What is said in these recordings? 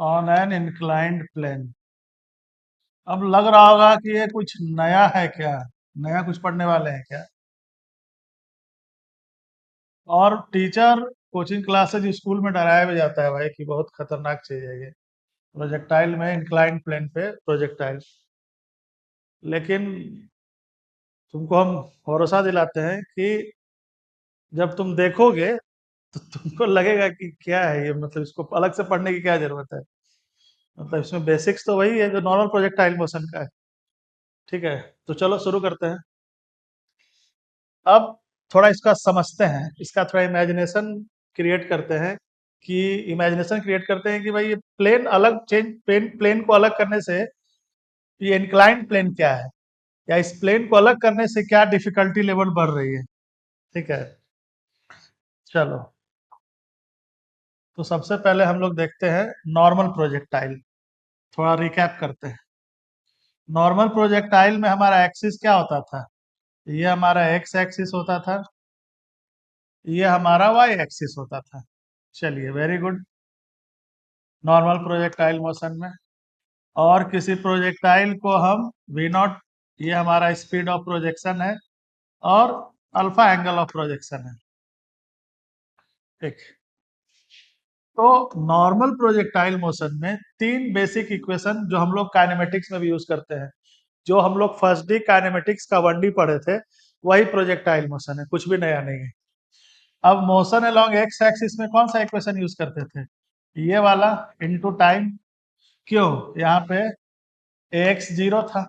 On an inclined plane. अब लग रहा होगा कि ये कुछ नया है क्या? नया कुछ पढ़ने वाले हैं क्या? और टीचर कोचिंग क्लासेज स्कूल में डराया भी जाता है भाई कि बहुत खतरनाक चीज है ये। प्रोजेक्टाइल में इंक्लाइंड प्लेन पे प्रोजेक्टाइल। लेकिन तुमको हम भरोसा दिलाते हैं कि जब तुम देखोगे तो तुमको लगेगा कि क्या है ये, मतलब इसको अलग से पढ़ने की क्या जरूरत है। मतलब इसमें बेसिक्स तो वही है जो नॉर्मल प्रोजेक्टाइल मोशन का है। ठीक है, तो चलो शुरू करते हैं। अब थोड़ा इसका समझते हैं, इसका थोड़ा इमेजिनेशन क्रिएट करते हैं कि इमेजिनेशन क्रिएट करते हैं कि भाई ये प्लेन अलग चेंज प्लेन प्लेन को अलग करने से ये इंक्लाइंड प्लेन क्या है, या इस प्लेन को अलग करने से क्या डिफिकल्टी लेवल बढ़ रही है। ठीक है, चलो। तो सबसे पहले हम लोग देखते हैं नॉर्मल प्रोजेक्टाइल। थोड़ा रिकैप करते हैं। नॉर्मल प्रोजेक्टाइल में हमारा एक्सिस क्या होता था? ये हमारा एक्स एक्सिस होता था, ये हमारा वाई एक्सिस होता था। चलिए, very good. Normal projectile motion में और किसी प्रोजेक्टाइल को हम वी नॉट, ये हमारा स्पीड ऑफ प्रोजेक्शन है, और अल्फा एंगल ऑफ प्रोजेक्शन है। ठीक। तो नॉर्मल प्रोजेक्टाइल मोशन में तीन बेसिक इक्वेशन जो हम लोग काइनेमेटिक्स में भी यूज करते हैं, जो हम लोग फर्स्ट डी काइनेमेटिक्स का 1D पढ़े थे, वही प्रोजेक्टाइल मोशन है, कुछ भी नया नहीं है। अब मोशन अलोंग एक्स एक्सिस में कौन सा इक्वेशन यूज करते थे? ये वाला, इनटू टाइम। क्यों? यहाँ पे एक्स जीरो था।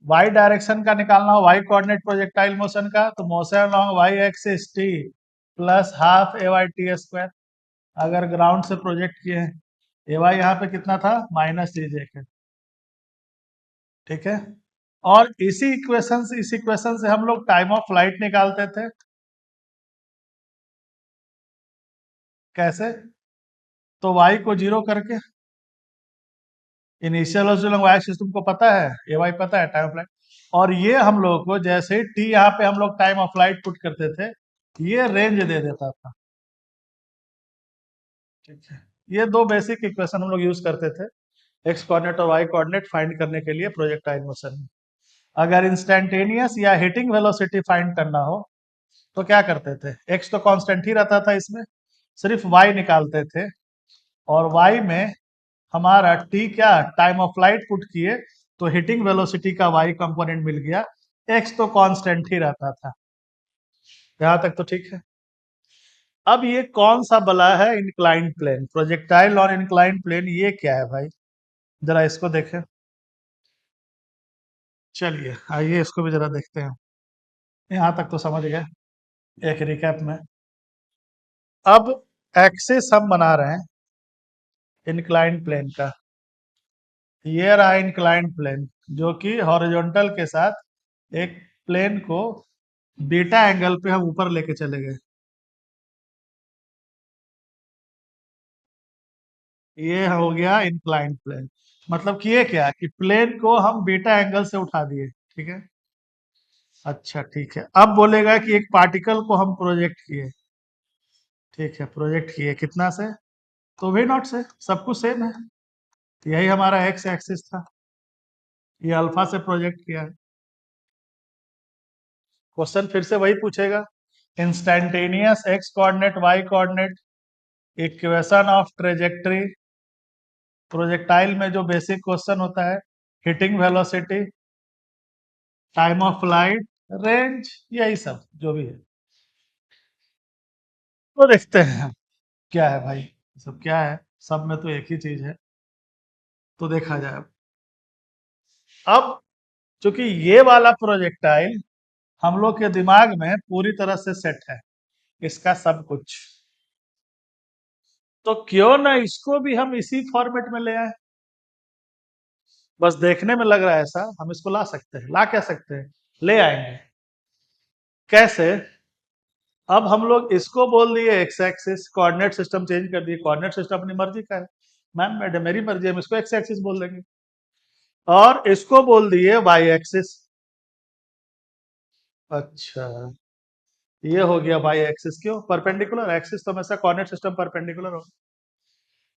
वाई डायरेक्शन का निकालना हो, वाई कोऑर्डिनेट प्रोजेक्टाइल मोशन का, तो motion along Y axis T plus half A Y T square. अगर ग्राउंड से प्रोजेक्ट किए हैं, ए वाई यहाँ पे कितना था? माइनस जी जे के। ठीक है। और इस इक्वेशन से हम लोग टाइम ऑफ फ्लाइट निकालते थे। कैसे? तो वाई को जीरो करके, इनिशियल वेलोसिटी वाई एक्सिस तुमको पता है, ए वाई पता है, टाइम ऑफ फ्लाइट। और ये हम लोग को जैसे ही टी यहाँ पे हम लोग टाइम ऑफ फ्लाइट पुट करते थे, ये रेंज दे देता था। ठीक है। ये दो बेसिक इक्वेशन हम लोग यूज करते थे एक्स कोऑर्डिनेट और वाई कोऑर्डिनेट फाइंड करने के लिए प्रोजेक्टाइल मोशन में। अगर इंस्टेंटेनियस या हिटिंग वेलोसिटी फाइंड करना हो तो क्या करते थे? एक्स तो कांस्टेंट ही रहता था इसमें, सिर्फ वाई निकालते थे। और वाई में हमारा टी क्या, टाइम ऑफ फ्लाइट पुट किए, तो हिटिंग वेलोसिटी का वाई कंपोनेंट मिल गया। एक्स तो कांस्टेंट ही रहता था। यहां तक तो ठीक है। अब ये कौन सा बला है इंक्लाइंड प्लेन, प्रोजेक्टाइल और इंक्लाइंड प्लेन, ये क्या है भाई? जरा इसको देखें। चलिए आइए इसको भी जरा देखते हैं। यहाँ तक तो समझ गए, एक रिकैप में। अब एक्सिस हम बना रहे हैं इंक्लाइंड प्लेन का। ये रहा इंक्लाइंड प्लेन, जो कि हॉरिजॉन्टल के साथ एक प्लेन को बीटा एंगल पे हम ऊपर लेके चले गए। ये हो गया इंक्लाइंड प्लेन। मतलब कि ये क्या कि प्लेन को हम बीटा एंगल से उठा दिए। ठीक है। अच्छा ठीक है, अब बोलेगा कि एक पार्टिकल को हम प्रोजेक्ट किए। ठीक है, प्रोजेक्ट किए कितना से? तो वी नॉट से, सब कुछ सेम है। यही हमारा एक्स एक्सिस था, ये अल्फा से प्रोजेक्ट किया है। क्वेश्चन फिर से वही पूछेगा, instantaneous x coordinate y coordinate, equation of trajectory. Projectile में जो बेसिक क्वेश्चन होता है, hitting velocity, time of flight, range, यही सब जो भी है। तो देखते हैं क्या है भाई, सब क्या है, सब में तो एक ही चीज है। तो देखा जाए। अब चूंकि ये वाला प्रोजेक्टाइल हम लोग के दिमाग में पूरी तरह से सेट है, इसका सब कुछ, तो क्यों ना इसको भी हम इसी फॉर्मेट में ले आए। बस देखने में लग रहा है ऐसा, हम इसको ला सकते हैं, ला क्या सकते हैं, ले आएंगे। कैसे? अब हम लोग इसको बोल दिए x axis, coordinate system change कर दिए, कोऑर्डिनेट सिस्टम अपनी मर्जी का है। मैम मैडम मेरी मर्जी है, हम इसको एक्स एक्सिस बोल देंगे। और इसको बोल दिए वाई एक्सिस। अच्छा, ये हो गया वाई एक्सिस। क्यों परपेंडिकुलर? एक्सिस तो हमेशा कोऑर्डिनेट सिस्टम परपेंडिकुलर हो।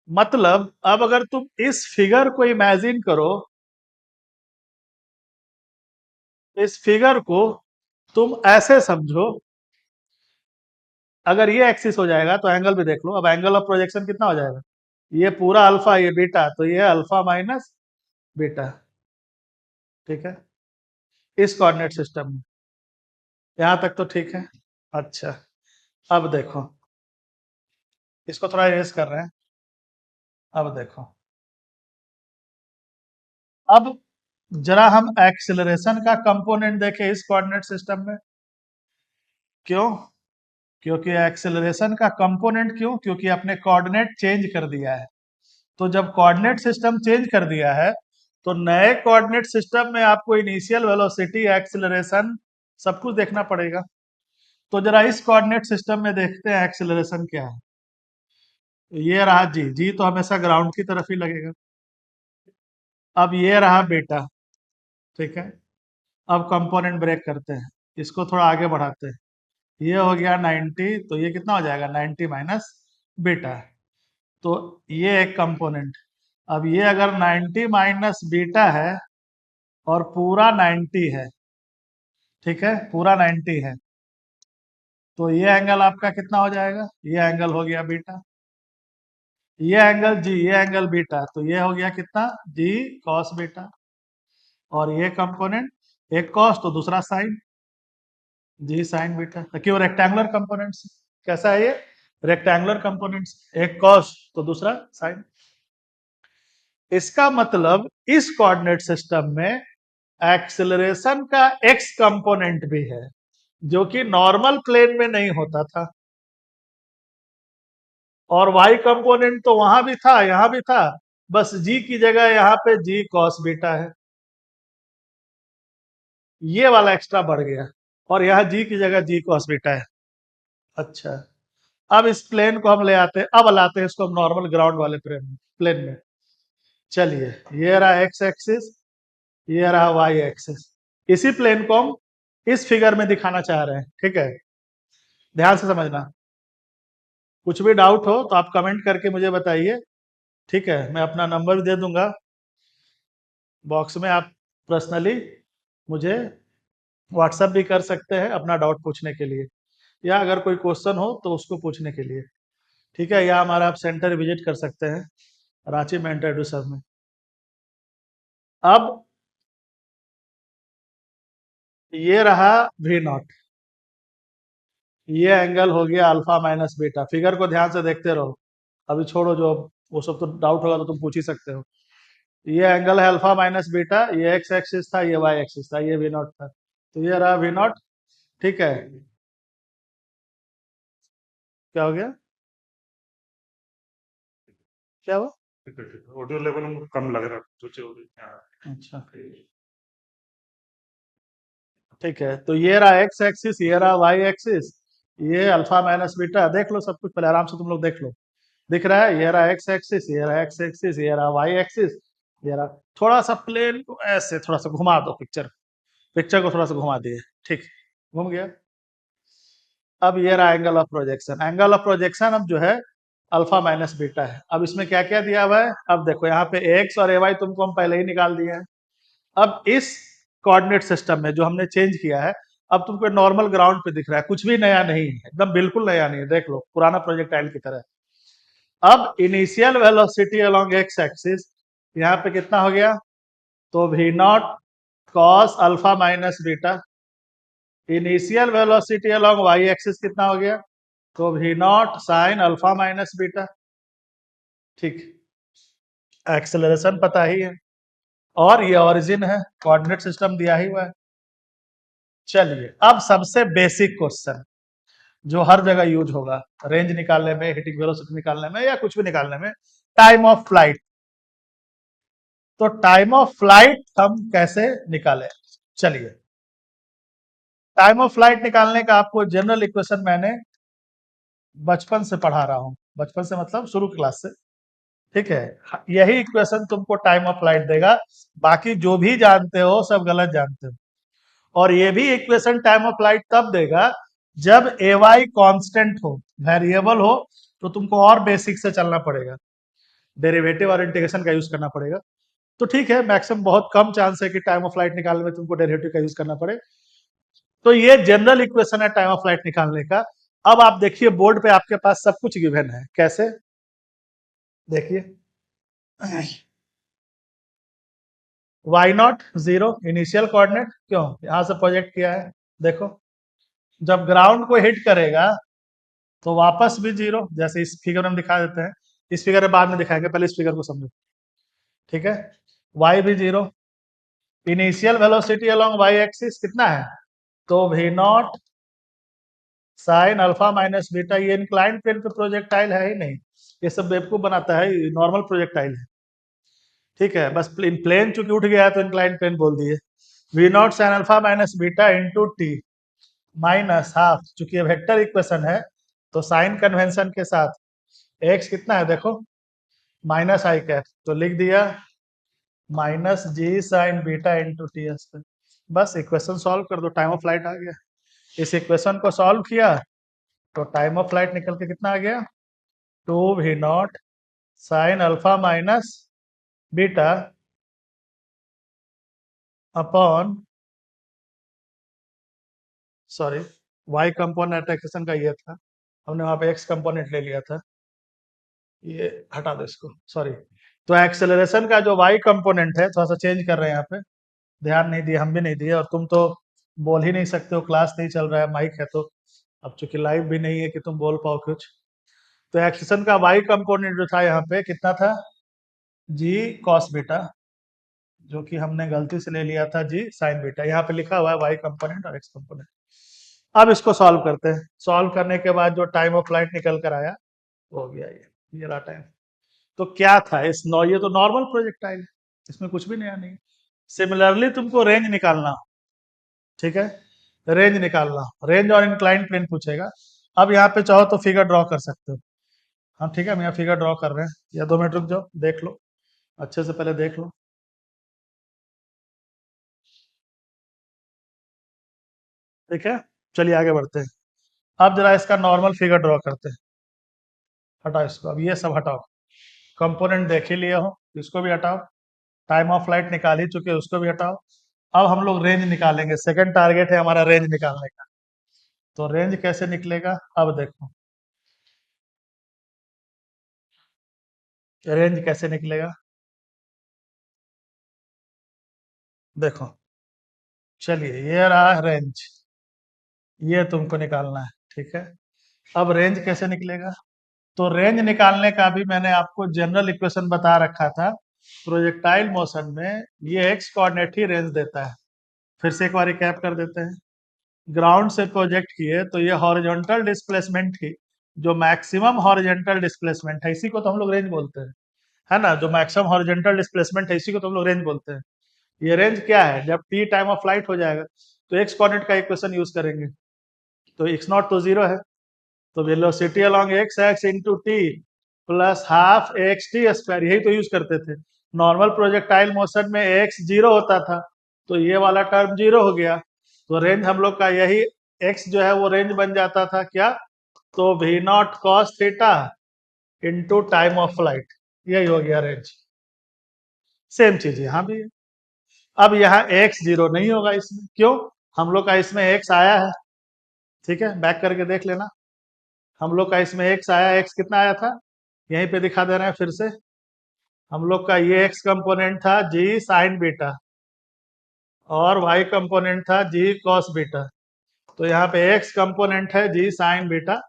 मतलब अब अगर तुम इस फिगर को इमेजिन करो, इस फिगर को तुम ऐसे समझो, अगर ये एक्सिस हो जाएगा तो एंगल भी देख लो। अब एंगल ऑफ प्रोजेक्शन कितना हो जाएगा, ये पूरा अल्फा, ये बीटा, तो ये अल्फा माइनस बीटा। ठीक है, इस कोऑर्डिनेट सिस्टम में यहां तक तो ठीक है। अच्छा, अब देखो, इसको थोड़ा इरेज कर रहे हैं। अब देखो, अब जरा हम एक्सिलरेशन का कंपोनेंट देखें इस कोऑर्डिनेट सिस्टम में। क्यों? क्योंकि एक्सेलरेशन का कंपोनेंट, क्यों? क्योंकि आपने कोऑर्डिनेट चेंज कर दिया है। तो जब कोऑर्डिनेट सिस्टम चेंज कर दिया है, तो नए कोऑर्डिनेट सिस्टम में आपको इनिशियल वेलोसिटी, एक्सेलरेशन सब कुछ देखना पड़ेगा। तो जरा इस कोऑर्डिनेट सिस्टम में देखते हैं एक्सेलरेशन क्या है। ये रहा जी, जी तो हमेशा ग्राउंड की तरफ ही लगेगा। अब ये रहा बेटा। ठीक है, अब कंपोनेंट ब्रेक करते हैं, इसको थोड़ा आगे बढ़ाते हैं। ये हो गया 90, तो ये कितना हो जाएगा, 90 माइनस बीटा। तो ये एक कंपोनेंट। अब ये अगर 90 माइनस बीटा है और पूरा 90 है, ठीक है, पूरा 90 है, तो ये एंगल आपका कितना हो जाएगा, ये एंगल हो गया बीटा। ये एंगल जी, ये एंगल बीटा, तो ये हो गया कितना, जी कॉस बीटा। और ये कंपोनेंट, एक कॉस तो दूसरा साइन, जी साइन बीटा। तो क्यों, रेक्टेंगुलर कंपोनेंट्स, कैसा है ये, रेक्टेंगुलर कंपोनेंट्स, एक कॉस तो दूसरा साइन। इसका मतलब इस कोऑर्डिनेट सिस्टम में एक्सेलरेशन का एक्स कंपोनेंट भी है, जो कि नॉर्मल प्लेन में नहीं होता था। और वाई कंपोनेंट तो वहां भी था, यहां भी था, बस जी की जगह यहां पे जी कॉस बीटा है, ये वाला एक्स्ट्रा बढ़ गया, और यहां जी की जगह जी कॉस बीटा है। अच्छा, अब इस प्लेन को हम ले आते हैं, अब लाते हैं इसको हम नॉर्मल ग्राउंड वाले प्लेन में। चलिए, ये रहा एक्स एक्सिस, ये रहा वाई एक्सिस। इसी प्लेन को हम इस फिगर में दिखाना चाह रहे हैं। ठीक है, ध्यान से समझना। कुछ भी डाउट हो तो आप कमेंट करके मुझे बताइए। ठीक है, मैं अपना नंबर भी दे दूंगा बॉक्स में, आप पर्सनली मुझे व्हाट्सएप भी कर सकते हैं अपना डाउट पूछने के लिए, या अगर कोई क्वेश्चन हो तो उसको पूछने के लिए। ठीक है, या हमारा आप सेंटर विजिट कर सकते हैं, रांची में इंटरव्यू सर में। अब ये रहा वी नॉट, ये एंगल हो गया अल्फा माइनस बीटा। फिगर को ध्यान से देखते रहो, अभी छोड़ो जो, वो सब तो डाउट होगा तो तुम पूछ ही सकते हो। ये एंगल है अल्फा माइनस बीटा, ये एक्स एक्सिस था, ये वाई एक्सिस था, ये वी नॉट था, तो ये रहा वी नॉट। ठीक है, क्या हो गया, क्या हुआ, ऑडियो लेवल में कम लग रहा है। अच्छा, ठीक है, तो ये रहा एक्स एक्सिस, ये रहा वाई एक्सिस, ये अल्फा माइनस बीटा, देख लो सब कुछ पहले आराम से तुम लोग देख लो। दिख रहा है, ये रहा एक्स एक्सिस, ये रहा एक्स एक्सिस, ये रहा वाई एक्सिस, ये रहा। थोड़ा सा प्लेन को ऐसे थोड़ा सा घुमा दो, पिक्चर पिक्चर को थोड़ा सा घुमा दिए। ठीक, घूम गया। अब ये रहा angle of projection, angle of projection अब जो है अल्फा माइनस बीटा है। अब इसमें क्या क्या दिया हुआ है, अब देखो यहाँ पे एक्स और ए वाई तुमको हम पहले ही निकाल दिए हैं। अब इस कोऑर्डिनेट सिस्टम में जो हमने चेंज किया है, अब तुमको नॉर्मल ग्राउंड पे दिख रहा है, कुछ भी नया नहीं है, एकदम बिल्कुल नया नहीं है, देख लो पुराना प्रोजेक्टाइल की तरह। अब initial velocity along x axis यहाँ पे कितना हो गया, तो v naught cos alpha minus beta. Initial velocity along Y axis कितना हो गया, तो v naught sine alpha minus beta. ठीक, एक्सेलरेशन पता ही है, और ये ओरिजिन है, कोऑर्डिनेट सिस्टम दिया ही हुआ है। चलिए, अब सबसे बेसिक क्वेश्चन जो हर जगह यूज होगा, रेंज निकालने में, हिटिंग वेलोसिटी निकालने में, या कुछ भी निकालने में, टाइम ऑफ फ्लाइट। तो टाइम ऑफ फ्लाइट हम कैसे निकालें, चलिए। टाइम ऑफ फ्लाइट निकालने का आपको जनरल इक्वेशन मैंने बचपन से पढ़ा रहा हूं, बचपन से मतलब शुरू क्लास से। ठीक है, यही इक्वेशन तुमको टाइम ऑफ फ्लाइट देगा, बाकी जो भी जानते हो सब गलत जानते हो। और ये भी इक्वेशन टाइम ऑफ फ्लाइट तब देगा जब ए वाई कॉन्स्टेंट हो, वेरिएबल हो, तो तुमको और बेसिक से चलना पड़ेगा। डेरिवेटिव और इंटीग्रेशन का यूज करना पड़ेगा। तो ठीक है, मैक्सिमम बहुत कम चांस है कि टाइम ऑफ फ्लाइट निकालने में तुमको डेरिवेटिव का यूज करना पड़े। तो ये जनरल इक्वेशन है टाइम ऑफ फ्लाइट निकालने का। अब आप देखिए बोर्ड पे आपके पास सब कुछ गिवन है। कैसे? देखिए, y naught zero initial coordinate, क्यों यहां से प्रोजेक्ट किया है? देखो, जब ग्राउंड को हिट करेगा तो वापस भी जीरो, जैसे इस फिगर में हम दिखा देते हैं। इस फिगर में बाद में दिखाएंगे, पहले इस फिगर को समझो। ठीक है, वाई भी zero. Initial velocity along Y axis कितना है? तो v naught sine alpha minus beta. ये इंक्लाइन प्लेन पे प्रोजेक्टाइल है ही नहीं, ये सब बेवकूफ बनाता है, नॉर्मल प्रोजेक्टाइल है। ठीक है, बस प्लेन चूंकि उठ गया है तो इंक्लाइन प्लेन बोल दिए। V naught sine alpha minus beta into t minus half, चूंकि ये वेक्टर इक्वेशन है तो साइन कन्वेंशन के साथ एक्स कितना है देखो, माइनस आई कैप, तो लिख दिया minus G sine beta into T S पे। बस इक्वेशन सॉल्व कर दो, टाइम ऑफ फ्लाइट आ गया। इस इक्वेशन को सॉल्व किया तो टाइम ऑफ फ्लाइट निकल के कितना आ गया? Two v naught sine alpha minus beta upon, sorry, y component एक्सेशन का ये था, हमने वहां पे एक्स कंपोनेंट ले लिया था, ये हटा दो इसको, सॉरी। तो एक्सेलरेशन का जो वाई कंपोनेंट है, थोड़ा सा चेंज कर रहे हैं यहाँ पे, ध्यान नहीं दिए, हम भी नहीं दिए, और तुम तो बोल ही नहीं सकते हो, क्लास नहीं चल रहा है, माइक है तो। अब चूंकि लाइव भी नहीं है कि तुम बोल पाओ कुछ। तो एक्सेशन का वाई कंपोनेंट जो था यहाँ पे कितना था? जी कॉस बीटा, जो कि हमने गलती से ले लिया था जी साइन बीटा। यहाँ पे लिखा हुआ है वाई कंपोनेंट और एक्स कंपोनेंट। अब इसको सॉल्व करते हैं। सॉल्व करने के बाद जो टाइम ऑफ फ्लाइट निकल कर आया, हो गया ये रहा टाइम। तो क्या था इस नौ, ये तो नॉर्मल प्रोजेक्टाइल है, इसमें कुछ भी नया नहीं। सिमिलरली तुमको रेंज निकालना, ठीक है, रेंज निकालना, रेंज और इंक्लाइन प्लेन पूछेगा। अब यहाँ पे चाहो तो फिगर ड्रॉ कर सकते हो। हाँ ठीक है, हम यहाँ फिगर ड्रॉ कर रहे हैं, या 2 मिनट रुक जाओ, देख लो अच्छे से, पहले देख लो। ठीक है, चलिए आगे बढ़ते हैं। अब जरा इसका नॉर्मल फिगर ड्रॉ करते हैं। हटाओ इसको, अब ये सब हटाओ। कंपोनेंट देख ही लिए हो, इसको भी हटाओ। टाइम ऑफ फ्लाइट निकाल ही चुके, उसको भी हटाओ। अब हम लोग रेंज निकालेंगे, सेकंड टारगेट है हमारा रेंज निकालने का। तो रेंज कैसे निकलेगा? अब देखो, रेंज कैसे निकलेगा, देखो, चलिए ये रहा रेंज, ये तुमको निकालना है। ठीक है, अब रेंज कैसे निकलेगा? तो रेंज निकालने का भी मैंने आपको जनरल इक्वेशन बता रखा था। प्रोजेक्टाइल मोशन में ये एक्स कोऑर्डिनेट ही रेंज देता है। फिर से एक बार रिकैप कर देते हैं। ग्राउंड से प्रोजेक्ट किए तो ये हॉरिजॉन्टल डिस्प्लेसमेंट की, जो मैक्सिमम हॉरिजॉन्टल डिस्प्लेसमेंट है, इसी को तो हम लोग रेंज बोलते हैं, है ना? जो मैक्सिमम हॉरिजॉन्टल डिस्प्लेसमेंट है, इसी को तो हम लोग रेंज बोलते हैं। ये रेंज क्या है? जब टी टाइम ऑफ फ्लाइट हो जाएगा तो एक्स कोऑर्डिनेट का इक्वेशन यूज करेंगे। तो एक्स नॉट तो जीरो है, तो velocity along x x into T plus half x T square, यही तो यूज करते थे। नॉर्मल प्रोजेक्टाइल मोशन में एक्स जीरो होता था, तो ये वाला टर्म जीरो हो गया। तो रेंज हम लोग का यही, एक्स जो है वो रेंज बन जाता था क्या? तो v naught cos theta into time of flight, यही हो गया रेंज। सेम चीज यहाँ भी है। अब यहाँ एक्स जीरो नहीं होगा इसमें, क्यों? हम लोग का इसमें एक्स आया है। ठीक है, बैक करके देख लेना, हम लोग का इसमें एक्स आया, एक्स कितना आया था, यहीं पे दिखा दे रहे हैं फिर से। हम लोग का ये एक्स कंपोनेंट था जी साइन बीटा, और वाई कंपोनेंट था जी कॉस बीटा। तो यहाँ पे एक्स कंपोनेंट है जी साइन बीटा।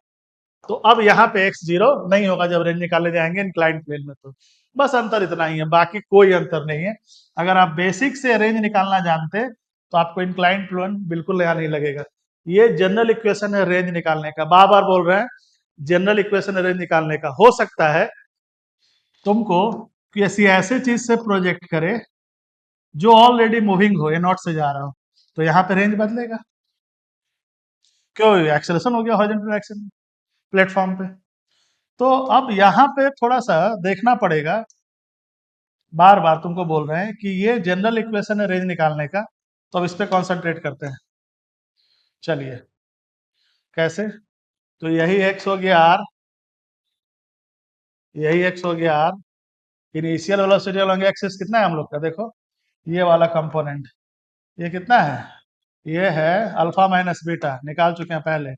तो अब यहाँ पे एक्स जीरो नहीं होगा जब रेंज निकाले जाएंगे इंक्लाइंड प्लेन में। तो बस अंतर इतना ही है, बाकी कोई अंतर नहीं है। अगर आप बेसिक से रेंज निकालना जानते तो आपको इंक्लाइंड प्लेन बिल्कुल यहाँ नहीं लगेगा। ये जनरल इक्वेशन है रेंज निकालने का, बार बार बोल रहे हैं, जनरल इक्वेशन है रेंज निकालने का। हो सकता है तुमको किसी ऐसे चीज से प्रोजेक्ट करे जो ऑलरेडी मूविंग हो, ए नॉट से जा रहा हो, तो यहाँ पे रेंज बदलेगा। क्यों? एक्सेलरेशन हो गया हॉरिजॉन्टल एक्शन प्लेटफॉर्म पे। तो अब यहाँ पे थोड़ा सा देखना पड़ेगा, बार बार तुमको बोल रहे हैं कि ये जनरल इक्वेशन है रेंज निकालने का, तो अब इस पे कॉन्सेंट्रेट करते हैं। चलिए, कैसे? तो यही एक्स हो गया आर, यही एक्स हो गया R, initial velocity along axis कितना है हम लोग का, देखो ये वाला कंपोनेंट, ये कितना है, ये है अल्फा माइनस बीटा, निकाल चुके हैं पहले,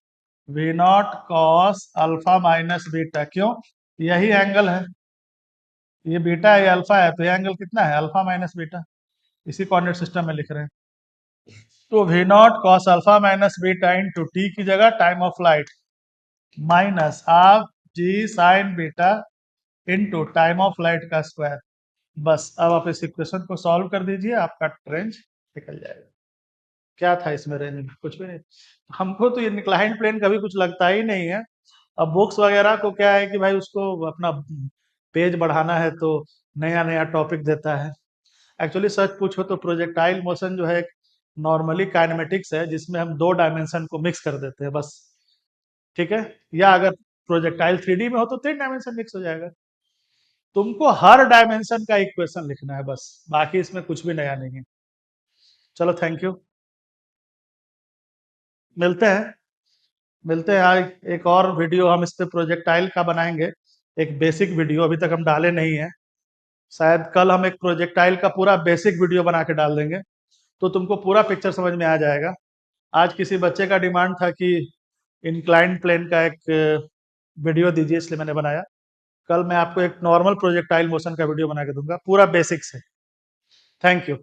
v naught cos alpha minus beta, क्यों, यही एंगल है, ये बीटा है ये अल्फा है, तो ये एंगल कितना है, अल्फा माइनस बीटा, इसी कोऑर्डिनेट सिस्टम में लिख रहे हैं। तो v naught cos alpha minus beta into t की जगह time of light minus half g sine beta into time of light का स्क्वायर। बस अब आप इस इक्वेशन को सॉल्व कर दीजिए, आपका रेंज निकल जाएगा। क्या था इसमें रेंज में, कुछ भी नहीं। हमको तो ये इंक्लाइंड प्लेन कभी कुछ लगता ही नहीं है। अब बुक्स वगैरह को क्या है कि भाई उसको अपना पेज बढ़ाना है तो नया नया टॉपिक देता है। एक्चुअली सच पूछो तो प्रोजेक्टाइल मोशन जो है एक नॉर्मली काइनेमेटिक्स है, जिसमें हम दो डायमेंशन को मिक्स कर देते हैं बस, ठीक है। या अगर प्रोजेक्टाइल 3D में हो तो 3 डायमेंशन मिक्स हो जाएगा। तुमको हर डायमेंशन का इक्वेशन लिखना है बस, बाकी इसमें कुछ भी नया नहीं है। चलो थैंक यू, मिलते हैं, मिलते हैं आज एक और वीडियो हम इस पे प्रोजेक्टाइल का बनाएंगे, एक बेसिक वीडियो अभी तक हम डाले नहीं है, शायद कल हम एक प्रोजेक्टाइल का पूरा बेसिक वीडियो बना के डाल देंगे, तो तुमको पूरा पिक्चर समझ में आ जाएगा। आज किसी बच्चे का डिमांड था कि इंक्लाइंड प्लेन का एक वीडियो दीजिए, इसलिए मैंने बनाया। कल मैं आपको एक नॉर्मल प्रोजेक्टाइल मोशन का वीडियो बना के दूंगा पूरा बेसिक से। Thank you.